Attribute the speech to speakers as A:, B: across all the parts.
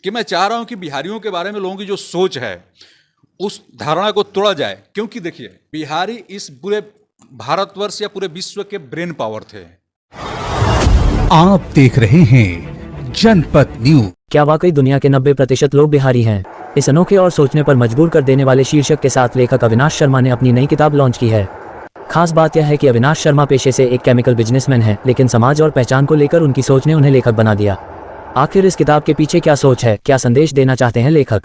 A: कि मैं चाह रहा हूं कि बिहारियों के बारे में लोगों की जो सोच है उस धारणा को तोड़ा जाए। क्योंकि देखिए, बिहारी इस पूरे भारतवर्ष या पूरे विश्व के ब्रेन पावर थे।
B: आप देख रहे हैं जनपद न्यूज।
C: क्या वाकई दुनिया के 90% लोग बिहारी हैं? इस अनोखे और सोचने पर मजबूर कर देने वाले शीर्षक के साथ लेखक अविनाश शर्मा ने अपनी नई किताब लॉन्च की है। खास बात यह है कि अविनाश शर्मा पेशे से एक केमिकल बिजनेसमैन हैं, लेकिन समाज और पहचान को लेकर उनकी सोच ने उन्हें लेखक बना दिया। आखिर इस किताब के पीछे क्या सोच है, क्या संदेश देना चाहते हैं लेखक?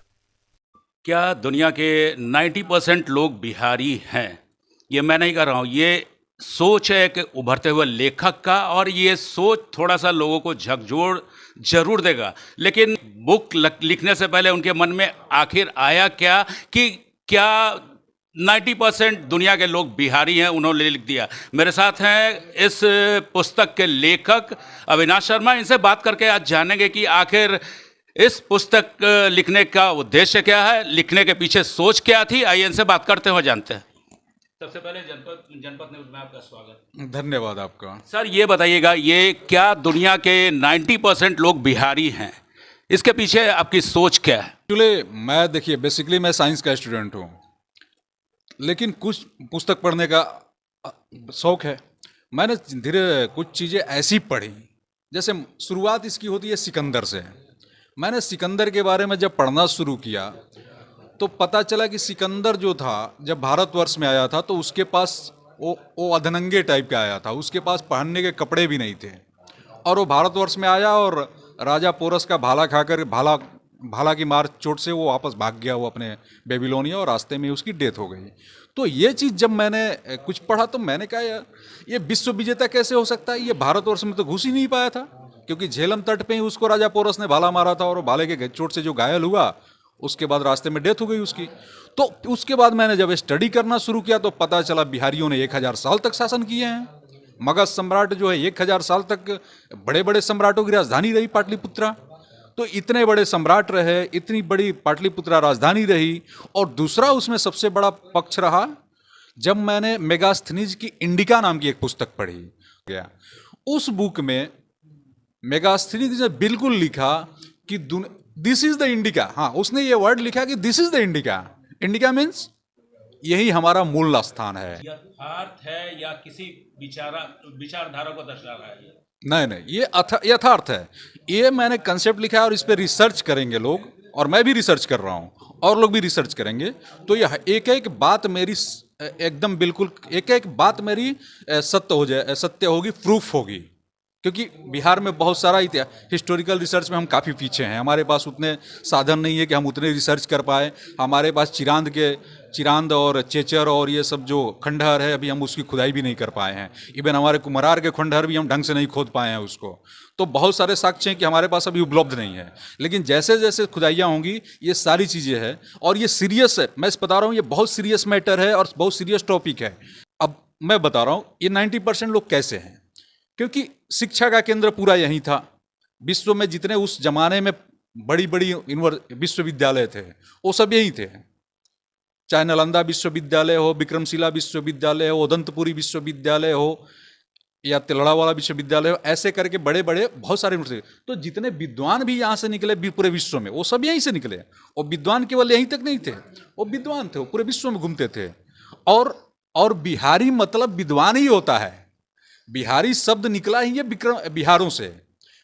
D: क्या दुनिया के 90% लोग बिहारी हैं? ये मैं नहीं कर रहा हूँ, ये सोच है कि उभरते हुए लेखक का, और ये सोच थोड़ा सा लोगों को झकझोर जरूर देगा। लेकिन बुक लिखने से पहले उनके मन में आखिर आया क्या कि क्या 90% दुनिया के लोग बिहारी हैं, उन्होंने लिख दिया। मेरे साथ हैं इस पुस्तक के लेखक अविनाश शर्मा। इनसे बात करके आज जानेंगे कि आखिर इस पुस्तक लिखने का उद्देश्य क्या है, लिखने के पीछे सोच क्या थी। आइए इनसे बात करते हुए जानते हैं। सबसे पहले जनपद न्यूज में आपका स्वागत।
A: धन्यवाद आपका।
D: सर, ये बताइएगा, ये क्या दुनिया के 90% लोग बिहारी हैं, इसके पीछे आपकी सोच क्या है?
A: एक्चुअली मैं, देखिए, बेसिकली मैं साइंस का स्टूडेंट हूँ, लेकिन कुछ पुस्तक पढ़ने का शौक है। मैंने धीरे कुछ चीज़ें ऐसी पढ़ी, जैसे शुरुआत इसकी होती है सिकंदर से। मैंने सिकंदर के बारे में जब पढ़ना शुरू किया तो पता चला कि सिकंदर जो था, जब भारतवर्ष में आया था तो उसके पास वो अधनंगे टाइप का आया था, उसके पास पहनने के कपड़े भी नहीं थे। और वो भारतवर्ष में आया और राजा पोरस का भाला खाकर, भाला की मार चोट से वो वापस भाग गया, वो अपने बेबीलोनिया, और रास्ते में उसकी डेथ हो गई। तो ये चीज़ जब मैंने कुछ पढ़ा तो मैंने कहा, यार ये विश्व विजेता कैसे हो सकता है? ये भारतवर्ष में तो घुस ही नहीं पाया था, क्योंकि झेलम तट पे ही उसको राजा पोरस ने भाला मारा था, और वो भाले के चोट से जो घायल हुआ, उसके बाद रास्ते में डेथ हो गई उसकी। तो उसके बाद मैंने जब स्टडी करना शुरू किया तो पता चला बिहारियों ने 1000 साल तक शासन किए हैं। मगध सम्राट जो है 1000 साल तक, बड़े बड़े सम्राटों की राजधानी रही पाटलिपुत्रा। तो इतने बड़े सम्राट रहे, इतनी बड़ी पाटलिपुत्रा राजधानी रही। और दूसरा उसमें सबसे बड़ा पक्ष रहा जब मैंने मेगास्थनीज की इंडिका नाम की एक पुस्तक पढ़ी गया। उस बुक में मेगास्थनीज ने बिल्कुल लिखा कि दिस इज द इंडिका। हाँ, उसने ये वर्ड लिखा कि this is the indica. Indica means यही हमारा मूल स्थान है।
D: यथार्थ है या किसी विचारधारा को दर्शा रहा है?
A: नहीं, ये यथार्थ है। ये मैंने कंसेप्ट लिखा है और इस पे रिसर्च करेंगे लोग, और मैं भी रिसर्च कर रहा हूँ और लोग भी रिसर्च करेंगे। तो यह एक एक बात मेरी एकदम बिल्कुल, एक एक बात मेरी सत्य होगी, प्रूफ होगी। क्योंकि बिहार में बहुत सारा हिस्टोरिकल रिसर्च में हम काफ़ी पीछे हैं। हमारे पास उतने साधन नहीं है कि हम उतने रिसर्च कर पाए। हमारे पास चिरांद और चेचर और ये सब जो खंडहर है, अभी हम उसकी खुदाई भी नहीं कर पाए हैं। इवन हमारे कुम्हरार के खंडहर भी हम ढंग से नहीं खोद पाए हैं उसको। तो बहुत सारे साक्ष्य हैं कि हमारे पास अभी उपलब्ध नहीं है। लेकिन जैसे जैसे खुदाइयाँ होंगी, ये सारी चीज़ें हैं, और ये सीरियस है। मैं बता रहा हूँ, ये बहुत सीरियस मैटर है और बहुत सीरियस टॉपिक है। अब मैं बता रहा हूँ ये 90% लोग कैसे हैं, क्योंकि शिक्षा का केंद्र पूरा यहीं था। विश्व में जितने उस जमाने में बड़ी बड़ी विश्वविद्यालय थे, वो सब यहीं थे। चाहे नालंदा विश्वविद्यालय हो, विक्रमशिला विश्वविद्यालय हो, उदंतपुरी विश्वविद्यालय हो, या तिलड़ावाला विश्वविद्यालय हो, ऐसे करके बड़े बड़े बहुत सारे यूनिवर्सिटी। तो जितने विद्वान भी यहाँ से निकले पूरे विश्व में, वो सब यहीं से निकले। और विद्वान केवल यहीं तक नहीं थे, वो विद्वान थे, वो पूरे विश्व में घूमते थे। और बिहारी मतलब विद्वान ही होता है। बिहारी शब्द निकला ही है बिहारों से।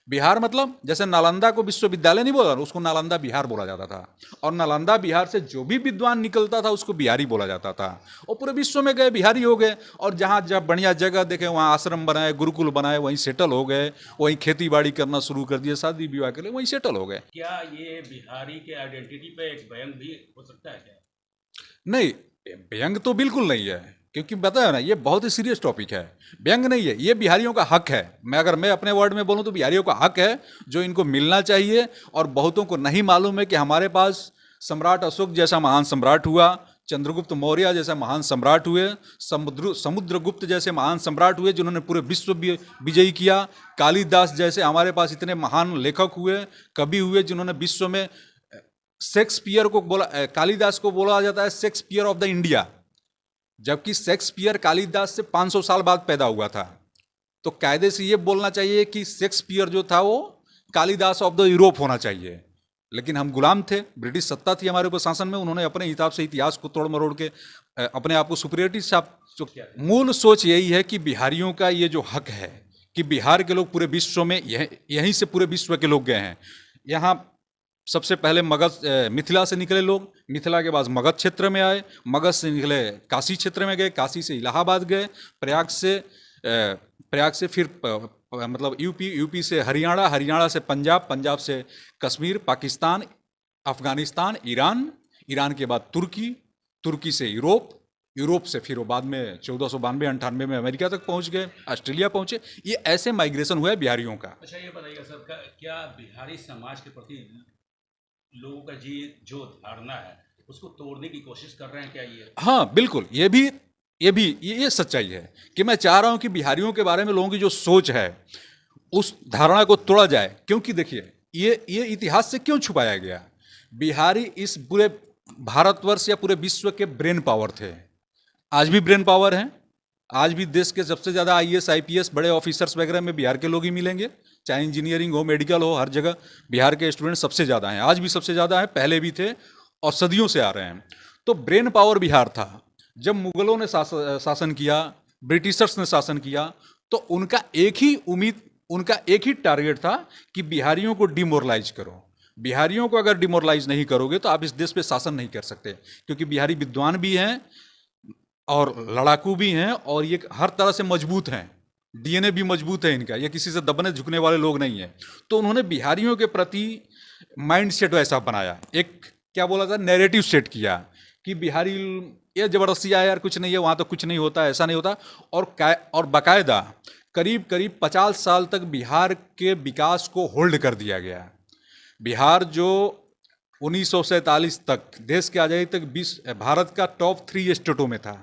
A: बिहार मतलब, जैसे नालंदा को विश्वविद्यालय नहीं बोला, उसको नालंदा बिहार बोला जाता था। और नालंदा बिहार से जो भी विद्वान निकलता था उसको बिहारी बोला जाता था। और पूरे विश्व में गए, बिहारी हो गए। और जहाँ जब बढ़िया जगह देखे, वहाँ आश्रम बनाए, गुरुकुल बनाए, वहीं सेटल हो गए, वहीं खेती बाड़ी करना शुरू कर दिए, शादी विवाह के लिए वहीं सेटल हो गए।
D: क्या ये बिहारी के आइडेंटिटी पे एक व्यंग भी हो सकता है क्या?
A: नहीं, व्यंग तो बिल्कुल नहीं है, क्योंकि बताया ना, ये बहुत ही सीरियस टॉपिक है। व्यंग नहीं है, ये बिहारियों का हक है। अगर मैं अपने वर्ड में बोलूं तो बिहारियों का हक है, जो इनको मिलना चाहिए। और बहुतों को नहीं मालूम है कि हमारे पास सम्राट अशोक जैसा महान सम्राट हुआ, चंद्रगुप्त मौर्य जैसा महान सम्राट हुए, समुद्रगुप्त जैसे महान सम्राट हुए, जिन्होंने पूरे विश्व विजयी किया। कालिदास जैसे हमारे पास इतने महान लेखक हुए, कवि हुए, जिन्होंने विश्व में शेक्सपियर को बोला, कालिदास को बोला जाता है शेक्सपियर ऑफ द इंडिया, जबकि शेक्सपियर कालिदास से 500 साल बाद पैदा हुआ था। तो कायदे से ये बोलना चाहिए कि शेक्सपियर जो था वो कालिदास ऑफ द यूरोप होना चाहिए, लेकिन हम गुलाम थे, ब्रिटिश सत्ता थी हमारे ऊपर शासन में, उन्होंने अपने हिसाब से इतिहास को तोड़ मरोड़ के अपने आप को सुपीरियरिटी साफ। मूल सोच यही है कि बिहारियों का ये जो हक है कि बिहार के लोग पूरे विश्व में यहीं से पूरे विश्व के लोग गए हैं। यहाँ सबसे पहले मगध मिथिला से निकले लोग, मिथिला के बाद मगध क्षेत्र में आए, मगध से निकले काशी क्षेत्र में गए, काशी से इलाहाबाद गए, प्रयाग से फिर मतलब यूपी से हरियाणा, हरियाणा से पंजाब, पंजाब से कश्मीर, पाकिस्तान, अफगानिस्तान, ईरान के बाद तुर्की से यूरोप से फिर वो बाद में 1492-98 में अमेरिका तक पहुंच गए, ऑस्ट्रेलिया पहुंचे। ये ऐसे माइग्रेशन हुआ है बिहारियों का।
D: अच्छा, ये बताइएगा सर, क्या बिहारी समाज के प्रति लोगों का जो धारणा है उसको तोड़ने की कोशिश कर रहे हैं क्या ये?
A: हाँ बिल्कुल, ये सच्चाई है कि मैं चाह रहा हूं कि बिहारियों के बारे में लोगों की जो सोच है उस धारणा को तोड़ा जाए। क्योंकि देखिए ये इतिहास से क्यों छुपाया गया? बिहारी इस पूरे भारतवर्ष या पूरे विश्व के ब्रेन पावर थे, आज भी ब्रेन पावर हैं। आज भी देश के सबसे ज़्यादा IAS IPS बड़े ऑफिसर्स वगैरह में बिहार के लोग ही मिलेंगे, चाहे इंजीनियरिंग हो, मेडिकल हो, हर जगह बिहार के स्टूडेंट सबसे ज़्यादा हैं, आज भी सबसे ज़्यादा हैं, पहले भी थे और सदियों से आ रहे हैं। तो ब्रेन पावर बिहार था। जब मुगलों ने शासन किया, ब्रिटिशर्स ने शासन किया, तो उनका एक ही टारगेट था कि बिहारियों को डिमोरलाइज करो। बिहारियों को अगर डिमोरलाइज नहीं करोगे तो आप इस देश पे शासन नहीं कर सकते, क्योंकि बिहारी विद्वान भी हैं और लड़ाकू भी हैं और ये हर तरह से मजबूत हैं, DNA भी मजबूत है इनका, ये किसी से दबने झुकने वाले लोग नहीं हैं। तो उन्होंने बिहारियों के प्रति माइंड सेट वैसा बनाया, एक क्या बोला था, नैरेटिव सेट किया कि बिहारी ये ज़बरदस्ती आया यार, कुछ नहीं है वहाँ तो कुछ नहीं होता, ऐसा नहीं होता। और बाकायदा करीब 50 साल तक बिहार के विकास को होल्ड कर दिया गया। बिहार जो 1947 तक, देश की आज़ादी तक भारत का टॉप 3 स्टेटों में था।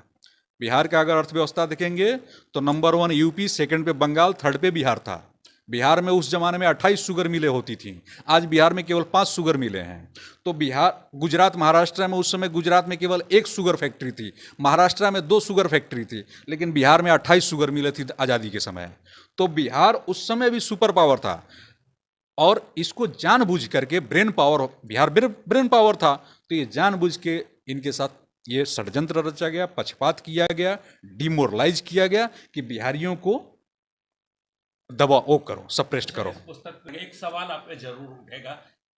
A: बिहार का अगर अर्थव्यवस्था देखेंगे तो नंबर 1 यूपी, सेकंड पे बंगाल, थर्ड पे बिहार था। बिहार में उस जमाने में 28 शुगर मिलें होती थी, आज बिहार में केवल 5 शुगर मिलें हैं। तो बिहार, गुजरात, महाराष्ट्र में उस समय गुजरात में केवल 1 शुगर फैक्ट्री थी, महाराष्ट्र में 2 शुगर फैक्ट्री थी, लेकिन बिहार में 28 शुगर मिलें थी आज़ादी के समय। तो बिहार उस समय भी सुपर पावर था और इसको जानबूझ करके बिहार ब्रेन पावर था, तो ये जानबूझ के इनके साथ ये षड्यंत्र रचा गया, पक्षपात किया गया, डिमोरलाइज किया गया कि बिहारियों को करो, सप्रेस्ट करो।
D: इस पुस्तक में एक सवाल आप पे जरूर उठेगा,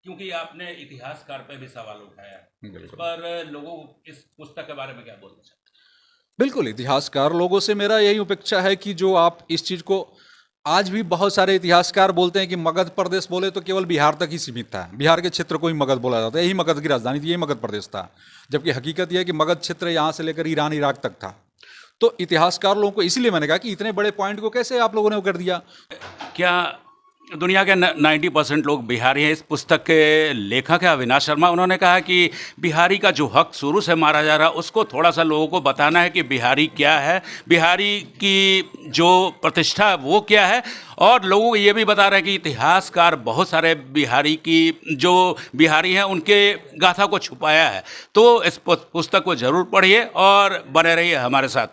D: क्योंकि आपने इतिहासकार पे भी सवाल उठाया, इस पर लोगों इस पुस्तक के बारे में क्या बोलना चाहते हैं?
A: बिल्कुल, इतिहासकार लोगों से मेरा यही अपेक्षा है कि जो आप इस चीज़ को, आज भी बहुत सारे इतिहासकार बोलते हैं कि मगध प्रदेश बोले तो केवल बिहार तक ही सीमित था, बिहार के क्षेत्र को ही मगध बोला जाता है, यही मगध की राजधानी थी, यही मगध प्रदेश था। जबकि हकीकत यह है कि मगध क्षेत्र यहाँ से लेकर ईरान, इराक तक था। तो इतिहासकार लोगों को, इसीलिए मैंने कहा कि इतने बड़े पॉइंट को कैसे आप लोगों ने वो कर दिया।
D: क्या दुनिया के 90% लोग बिहारी हैं? इस पुस्तक के लेखक है अविनाश शर्मा, उन्होंने कहा कि बिहारी का जो हक शुरू से मारा जा रहा है उसको थोड़ा सा लोगों को बताना है कि बिहारी क्या है, बिहारी की जो प्रतिष्ठा है वो क्या है। और लोगों को ये भी बता रहे हैं कि इतिहासकार बहुत सारे बिहारी की जो बिहारी हैं उनके गाथा को छुपाया है। तो इस पुस्तक को ज़रूर पढ़िए और बने रहिए हमारे साथ।